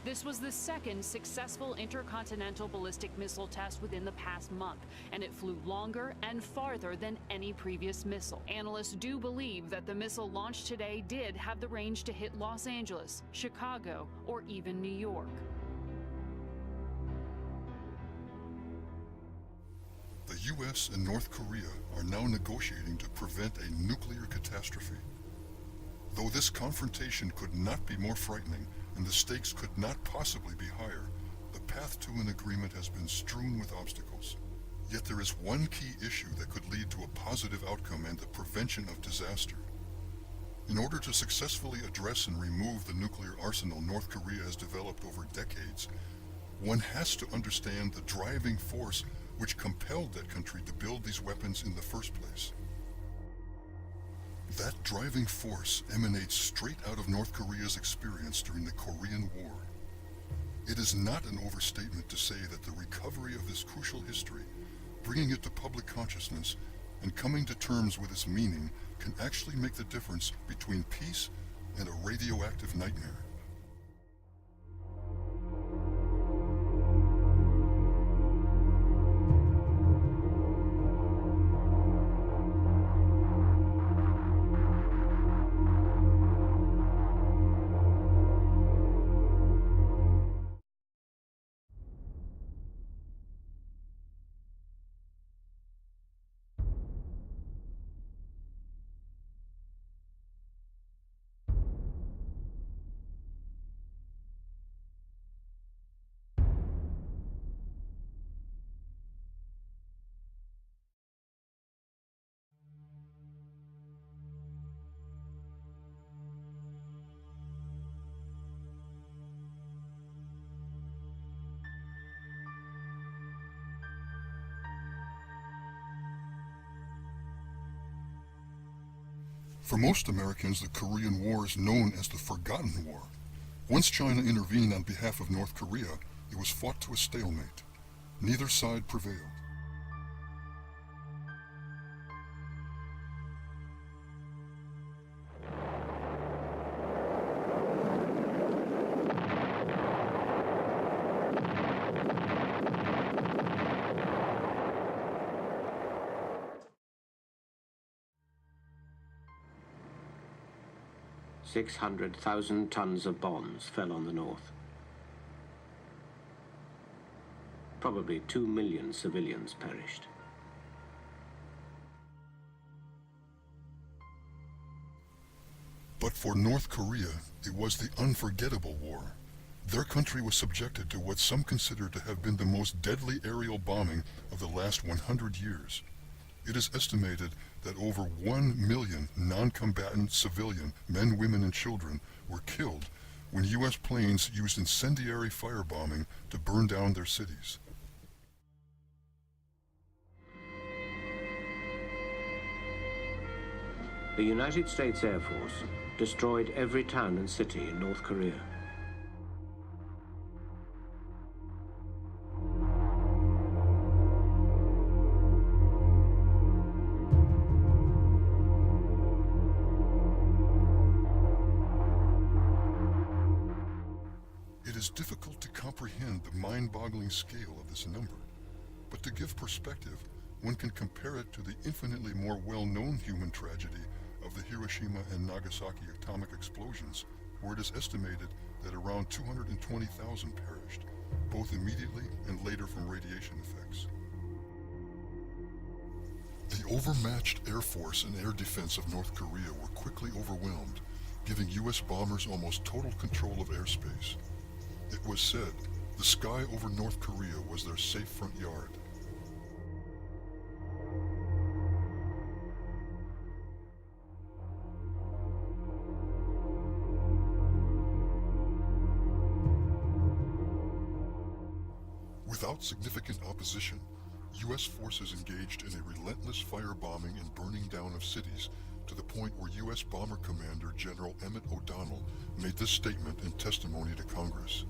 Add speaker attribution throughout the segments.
Speaker 1: This was the second successful intercontinental ballistic missile test within the past month, and it flew longer and farther than any previous missile. Analysts do believe that the missile launched today did have the range to hit Los Angeles, Chicago, or even New York.
Speaker 2: The U.S. and North Korea are now negotiating to prevent a nuclear catastrophe. Though this confrontation could not be more frightening and the stakes could not possibly be higher, the path to an agreement has been strewn with obstacles. Yet there is one key issue that could lead to a positive outcome and the prevention of disaster. In order to successfully address and remove the nuclear arsenal North Korea has developed over decades, one has to understand the driving force which compelled that country to build these weapons in the first place. That driving force emanates straight out of North Korea's experience during the Korean War. It is not an overstatement to say that the recovery of this crucial history, bringing it to public consciousness, and coming to terms with its meaning can actually make the difference between peace and a radioactive nightmare. For most Americans, the Korean War is known as the Forgotten War. Once China intervened on behalf of North Korea, it was fought to a stalemate. Neither side prevailed.
Speaker 3: 600,000 tons of bombs fell on the north. Probably 2 million civilians perished.
Speaker 2: But for North Korea, it was the unforgettable war. Their country was subjected to what some consider to have been the most deadly aerial bombing of the last 100 years. It is estimated that over 1 million non-combatant civilian men, women, and children were killed when U.S. planes used incendiary firebombing to burn down their cities.
Speaker 3: The United States Air Force destroyed every town and city in North Korea.
Speaker 2: It is difficult to comprehend the mind-boggling scale of this number, but to give perspective, one can compare it to the infinitely more well-known human tragedy of the Hiroshima and Nagasaki atomic explosions, where it is estimated that around 220,000 perished, both immediately and later from radiation effects. The overmatched air force and air defense of North Korea were quickly overwhelmed, giving U.S. bombers almost total control of airspace. It was said the sky over North Korea was their safe front yard. Without significant opposition, U.S. forces engaged in a relentless firebombing and burning down of cities to the point where U.S. Bomber Commander General Emmett O'Donnell made this statement in testimony to Congress.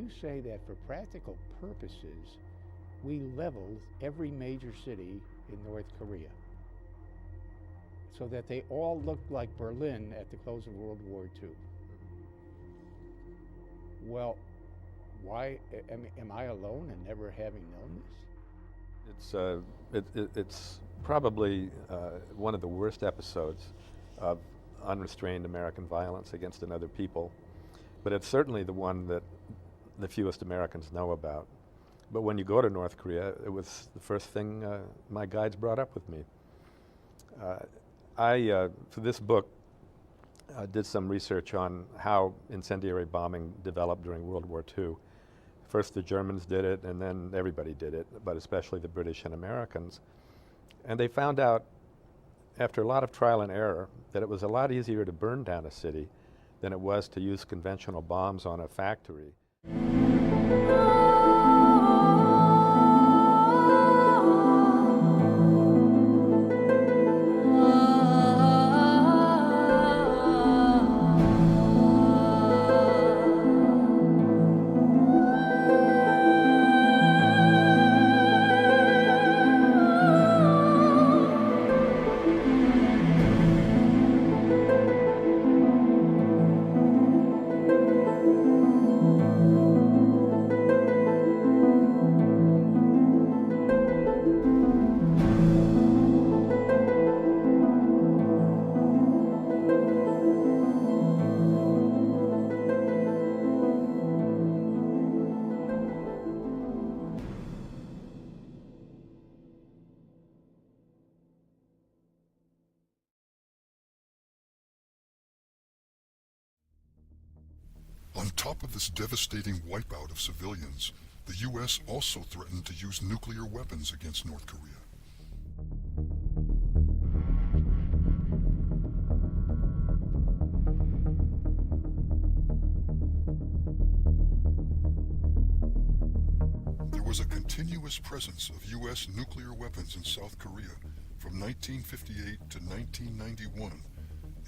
Speaker 4: You say that for practical purposes, we leveled every major city in North Korea so that they all looked like Berlin at the close of World War II. Well, why am I alone in never having known this?
Speaker 5: It's probably one of the worst episodes of unrestrained American violence against another people, but it's certainly the one that the fewest Americans know about. But when you go to North Korea, it was the first thing my guides brought up with me. For this book, did some research on how incendiary bombing developed during World War II. First the Germans did it, and then everybody did it, but especially the British and Americans. And they found out, after a lot of trial and error, that it was a lot easier to burn down a city than it was to use conventional bombs on a factory.
Speaker 2: On top of this devastating wipeout of civilians, the U.S. also threatened to use nuclear weapons against North Korea. There was a continuous presence of U.S. nuclear weapons in South Korea from 1958 to 1991,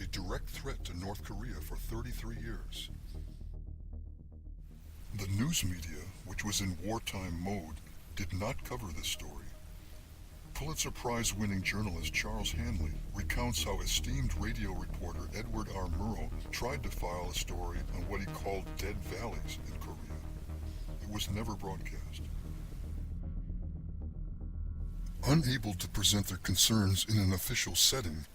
Speaker 2: a direct threat to North Korea for 33 years. The news media, which was in wartime mode, did not cover this story. Pulitzer Prize-winning journalist Charles Hanley recounts how esteemed radio reporter Edward R. Murrow tried to file a story on what he called dead valleys in Korea. It was never broadcast. Unable to present their concerns in an official setting,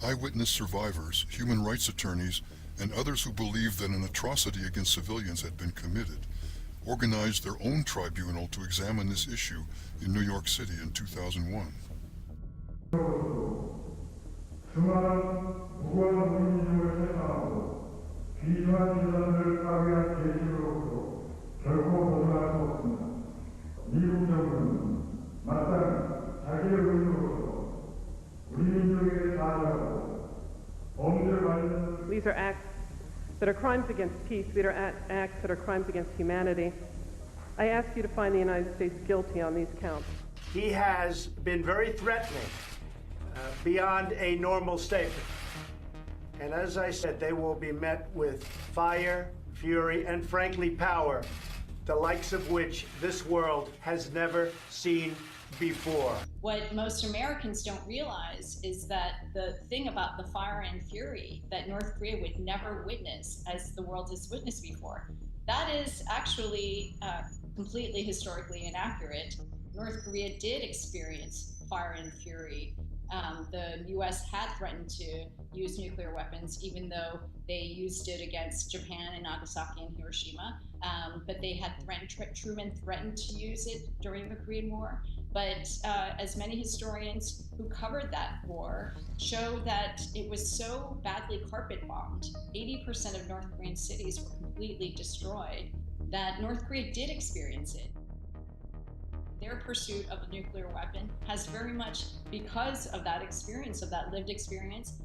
Speaker 2: eyewitness survivors, human rights attorneys, and others who believed that an atrocity against civilians had been committed organized their own tribunal to examine this issue in New York City in 2001.
Speaker 6: These are acts that are crimes against peace. These are acts that are crimes against humanity. I ask you to find the United States guilty on these counts.
Speaker 7: He has been very threatening, beyond a normal statement. And as I said, they will be met with fire, fury, and frankly power, the likes of which this world has never seen before.
Speaker 8: What most Americans don't realize is that the thing about the fire and fury that North Korea would never witness as the world has witnessed before, that is actually completely historically inaccurate. North Korea did experience fire and fury. The US had threatened to use nuclear weapons, even though they used it against Japan and Nagasaki and Hiroshima. But they had Truman threatened to use it during the Korean War. But as many historians who covered that war show that it was so badly carpet bombed, 80% of North Korean cities were completely destroyed, that North Korea did experience it. Their pursuit of a nuclear weapon has very much, because of that experience, of that lived experience,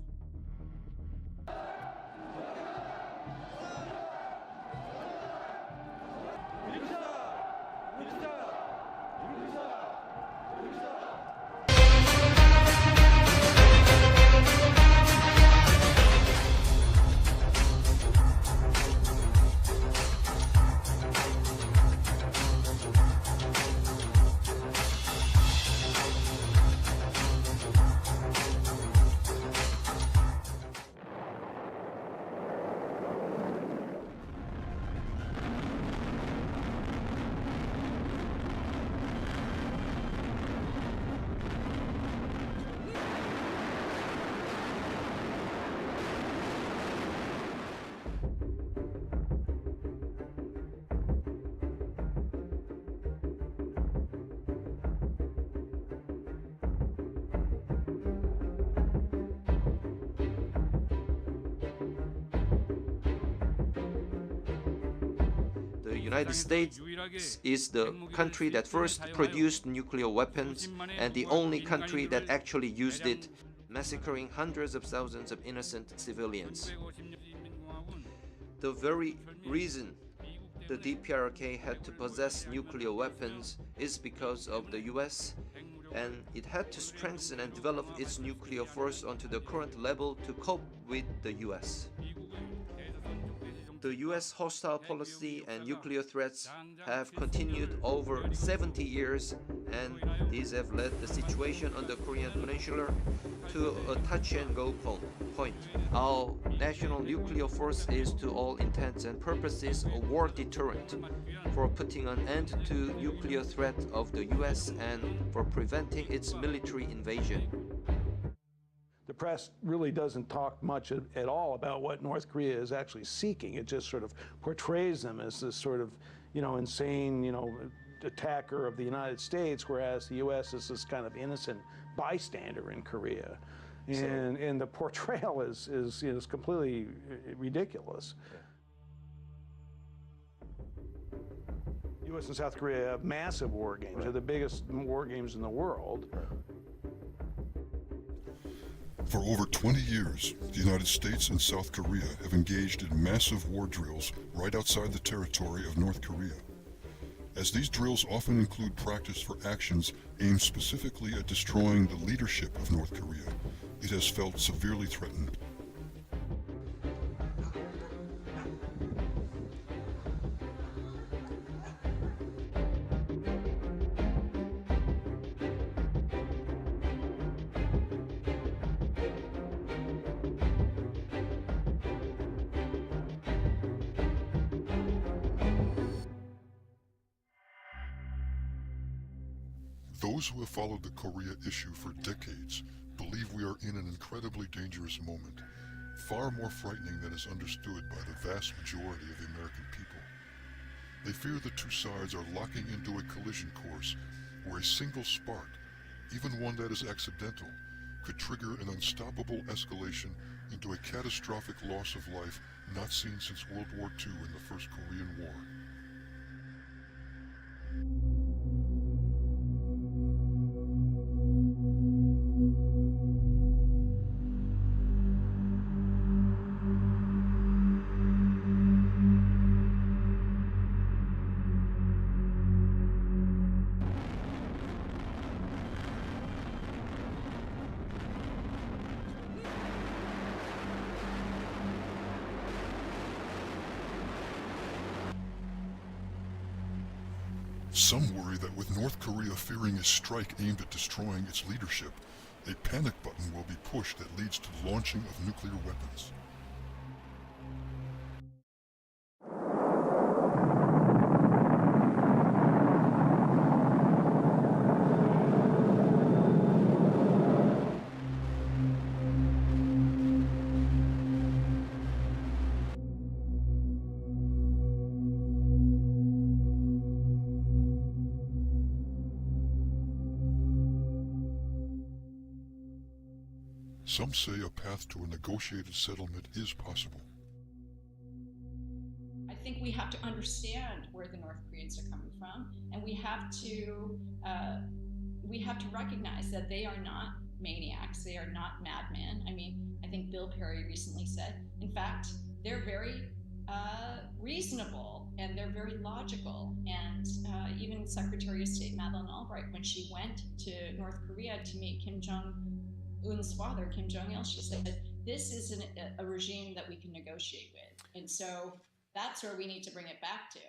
Speaker 9: United States is the country that first produced nuclear weapons and the only country that actually used it, massacring hundreds of thousands of innocent civilians. The very reason the DPRK had to possess nuclear weapons is because of the US, and it had to strengthen and develop its nuclear force onto the current level to cope with the US. The US hostile policy and nuclear threats have continued over 70 years, and these have led the situation on the Korean Peninsula to a touch-and-go point. Our national nuclear force is, to all intents and purposes, a war deterrent for putting an end to nuclear threat of the US and for preventing its military invasion.
Speaker 10: The press really doesn't talk much at all about what North Korea is actually seeking. It just sort of portrays them as this sort of, insane, attacker of the United States, whereas the U.S. is this kind of innocent bystander in Korea. And the portrayal is completely ridiculous. U.S. and South Korea have massive war games. They're the biggest war games in the world.
Speaker 2: For over 20 years, the United States and South Korea have engaged in massive war drills right outside the territory of North Korea. As these drills often include practice for actions aimed specifically at destroying the leadership of North Korea, it has felt severely threatened. Those who have followed the Korea issue for decades believe we are in an incredibly dangerous moment, far more frightening than is understood by the vast majority of the American people. They fear the two sides are locking into a collision course where a single spark, even one that is accidental, could trigger an unstoppable escalation into a catastrophic loss of life not seen since World War II and the First Korean War. Some worry that with North Korea fearing a strike aimed at destroying its leadership, a panic button will be pushed that leads to the launching of nuclear weapons. Some say a path to a negotiated settlement is possible.
Speaker 8: I think we have to understand where the North Koreans are coming from, and we have to recognize that they are not maniacs. They are not madmen. I mean, I think Bill Perry recently said, in fact, they're very reasonable and they're very logical. And even Secretary of State Madeleine Albright, when she went to North Korea to meet Kim Jong-un's father, Kim Jong-il, she said, this is a regime that we can negotiate with. And so that's where we need to bring it back to.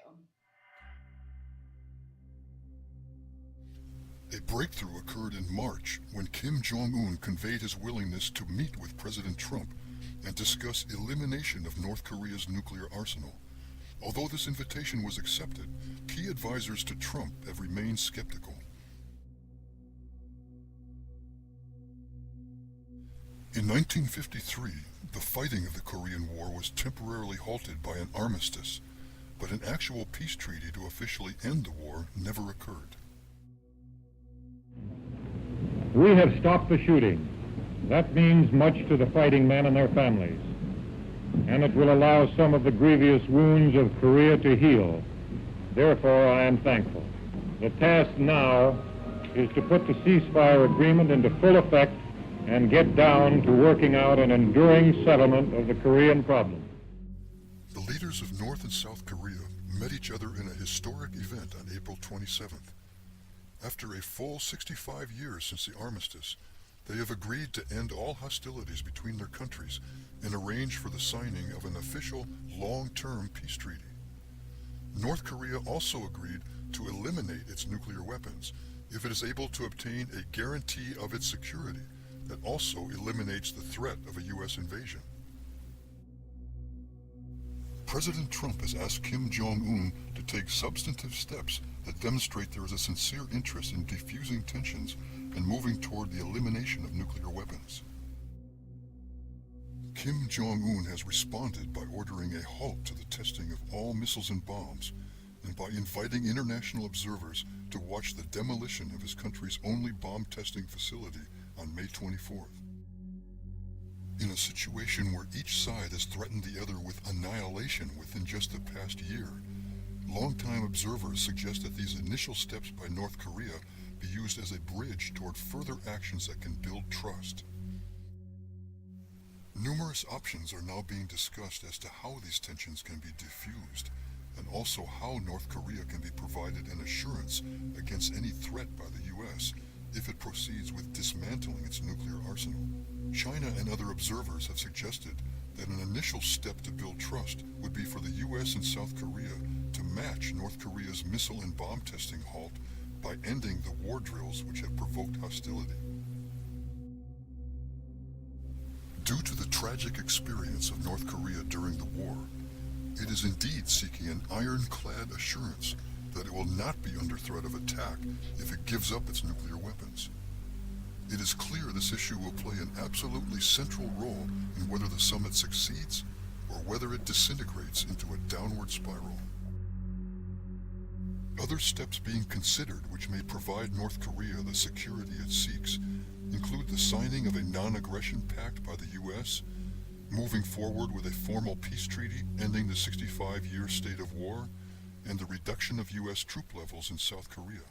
Speaker 2: A breakthrough occurred in March when Kim Jong-un conveyed his willingness to meet with President Trump and discuss elimination of North Korea's nuclear arsenal. Although this invitation was accepted, key advisors to Trump have remained skeptical. In 1953, the fighting of the Korean War was temporarily halted by an armistice, but an actual peace treaty to officially end the war never occurred.
Speaker 11: We have stopped the shooting. That means much to the fighting men and their families, and it will allow some of the grievous wounds of Korea to heal Therefore, I am thankful. The task now is to put the ceasefire agreement into full effect and get down to working out an enduring settlement of the Korean problem.
Speaker 2: The leaders of North and South Korea met each other in a historic event on April 27th. After a full 65 years since the armistice, they have agreed to end all hostilities between their countries and arrange for the signing of an official long-term peace treaty. North Korea also agreed to eliminate its nuclear weapons if it is able to obtain a guarantee of its security that also eliminates the threat of a U.S. invasion. President Trump has asked Kim Jong-un to take substantive steps that demonstrate there is a sincere interest in defusing tensions and moving toward the elimination of nuclear weapons. Kim Jong-un has responded by ordering a halt to the testing of all missiles and bombs and by inviting international observers to watch the demolition of his country's only bomb testing facility on May 24th. In a situation where each side has threatened the other with annihilation within just the past year, longtime observers suggest that these initial steps by North Korea be used as a bridge toward further actions that can build trust. Numerous options are now being discussed as to how these tensions can be diffused, and also how North Korea can be provided an assurance against any threat by the U.S. if it proceeds with dismantling its nuclear arsenal. China and other observers have suggested that an initial step to build trust would be for the U.S. and South Korea to match North Korea's missile and bomb testing halt by ending the war drills which have provoked hostility. Due to the tragic experience of North Korea during the war, it is indeed seeking an ironclad assurance that it will not be under threat of attack if it gives up its nuclear weapons. It is clear this issue will play an absolutely central role in whether the summit succeeds or whether it disintegrates into a downward spiral. Other steps being considered which may provide North Korea the security it seeks include the signing of a non-aggression pact by the U.S., moving forward with a formal peace treaty ending the 65-year state of war, and the reduction of U.S. troop levels in South Korea.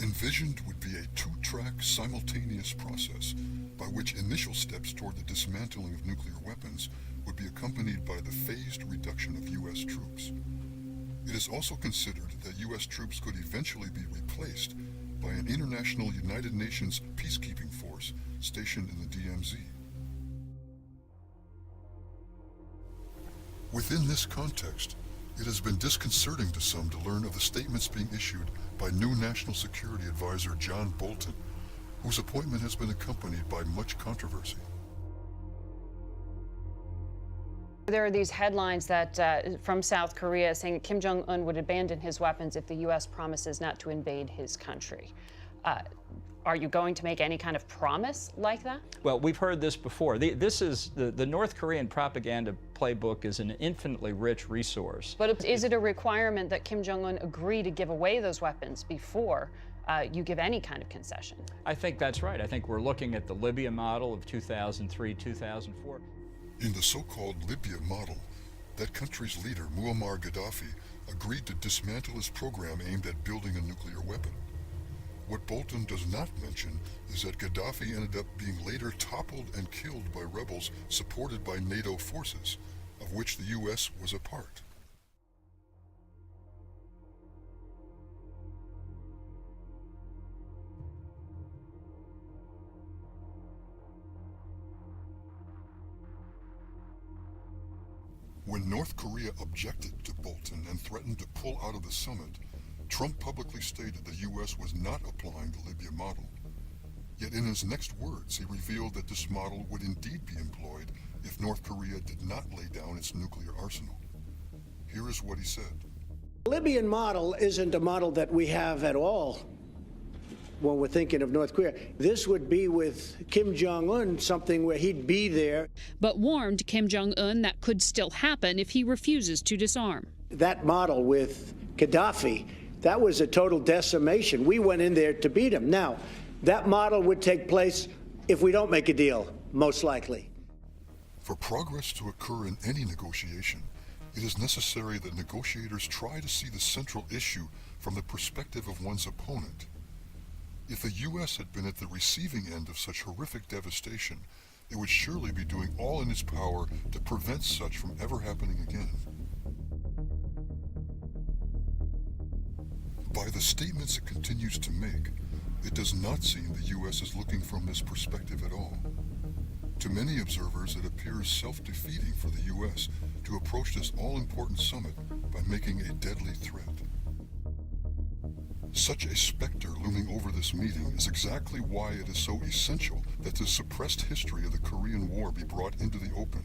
Speaker 2: Envisioned would be a two-track simultaneous process by which initial steps toward the dismantling of nuclear weapons would be accompanied by the phased reduction of U.S. troops. It is also considered that U.S. troops could eventually be replaced by an international United Nations peacekeeping force stationed in the DMZ. Within this context, it has been disconcerting to some to learn of the statements being issued by new National Security Advisor John Bolton, whose appointment has been accompanied by much controversy.
Speaker 1: There are these headlines that from South Korea saying that Kim Jong-un would abandon his weapons if the U.S. promises not to invade his country. Are you going to make any kind of promise like that?
Speaker 12: Well, we've heard this before. This is the North Korean propaganda playbook is an infinitely rich resource.
Speaker 1: But is it a requirement that Kim Jong-un agree to give away those weapons before you give any kind of concession?
Speaker 12: I think that's right. I think we're looking at the Libya model of 2003, 2004.
Speaker 2: In the so-called Libya model, that country's leader, Muammar Gaddafi, agreed to dismantle his program aimed at building a nuclear weapon. What Bolton does not mention is that Gaddafi ended up being later toppled and killed by rebels supported by NATO forces, of which the U.S. was a part. When North Korea objected to Bolton and threatened to pull out of the summit, Trump publicly stated the U.S. was not applying the Libya model. Yet in his next words, he revealed that this model would indeed be employed if North Korea did not lay down its nuclear arsenal. Here is what he said.
Speaker 7: The Libyan model isn't a model that we have at all when we're thinking of North Korea. This would be with Kim Jong-un, something where he'd be there.
Speaker 1: But warned Kim Jong-un that could still happen if he refuses to disarm.
Speaker 7: That model with Gaddafi, that was a total decimation. We went in there to beat him. Now, that model would take place if we don't make a deal, most likely.
Speaker 2: For progress to occur in any negotiation, it is necessary that negotiators try to see the central issue from the perspective of one's opponent. If the U.S. had been at the receiving end of such horrific devastation, it would surely be doing all in its power to prevent such from ever happening again. By the statements it continues to make, it does not seem the U.S. is looking from this perspective at all. To many observers, it appears self-defeating for the U.S. to approach this all-important summit by making a deadly threat. Such a specter looming over this meeting is exactly why it is so essential that the suppressed history of the Korean War be brought into the open.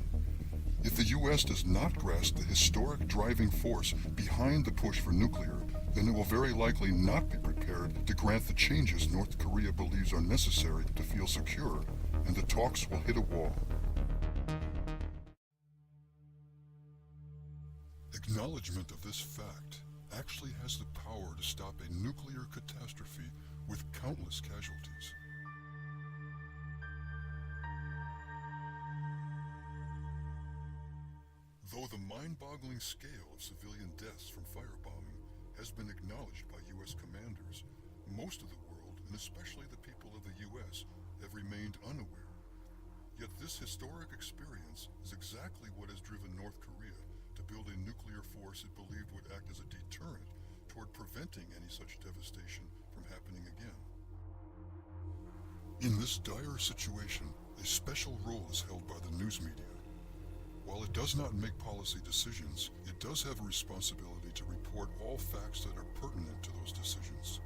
Speaker 2: If the U.S. does not grasp the historic driving force behind the push for nuclear, then it will very likely not be prepared to grant the changes North Korea believes are necessary to feel secure, and the talks will hit a wall. Acknowledgement of this fact actually has the power to stop a nuclear catastrophe with countless casualties. Though the mind-boggling scale of civilian deaths from firebombing has been acknowledged by U.S. commanders, most of the world, and especially the people of the U.S., have remained unaware. Yet this historic experience is exactly what has driven North Korea to build a nuclear force it believed would act as a deterrent toward preventing any such devastation from happening again. In this dire situation, a special role is held by the news media. While it does not make policy decisions, it does have a responsibility to report all facts that are pertinent to those decisions.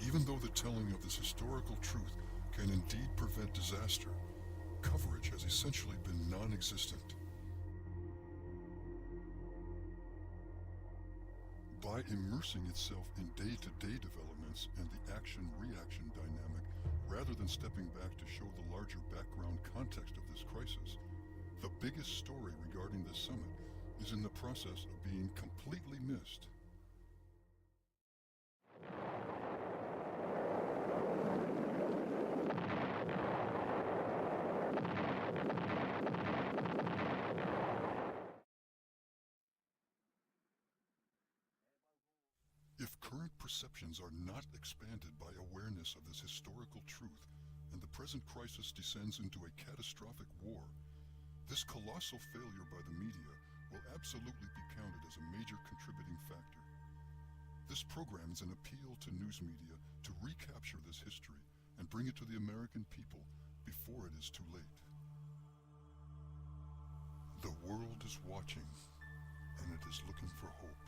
Speaker 2: Even though the telling of this historical truth can indeed prevent disaster, coverage has essentially been non-existent. By immersing itself in day-to-day developments and the action-reaction dynamic, rather than stepping back to show the larger background context of this crisis, the biggest story regarding this summit is in the process of being completely missed. If current perceptions are not expanded by awareness of this historical truth, and the present crisis descends into a catastrophic war, this colossal failure by the media will absolutely be counted as a major contributing factor. This program is an appeal to news media to recapture this history and bring it to the American people before it is too late. The world is watching, and it is looking for hope.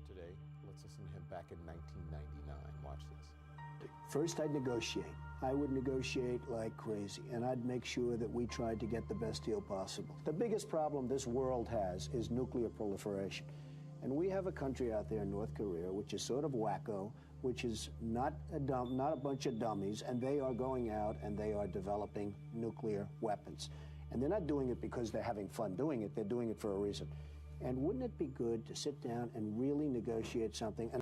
Speaker 13: Today. Let's listen to him back in 1999. Watch this.
Speaker 14: First, I'd negotiate. I would negotiate like crazy, and I'd make sure that we tried to get the best deal possible. The biggest problem this world has is nuclear proliferation. And we have a country out there in North Korea, which is sort of wacko, which is not a bunch of dummies, and they are going out and they are developing nuclear weapons. And they're not doing it because they're having fun doing it. They're doing it for a reason. And wouldn't it be good to sit down and really negotiate something? And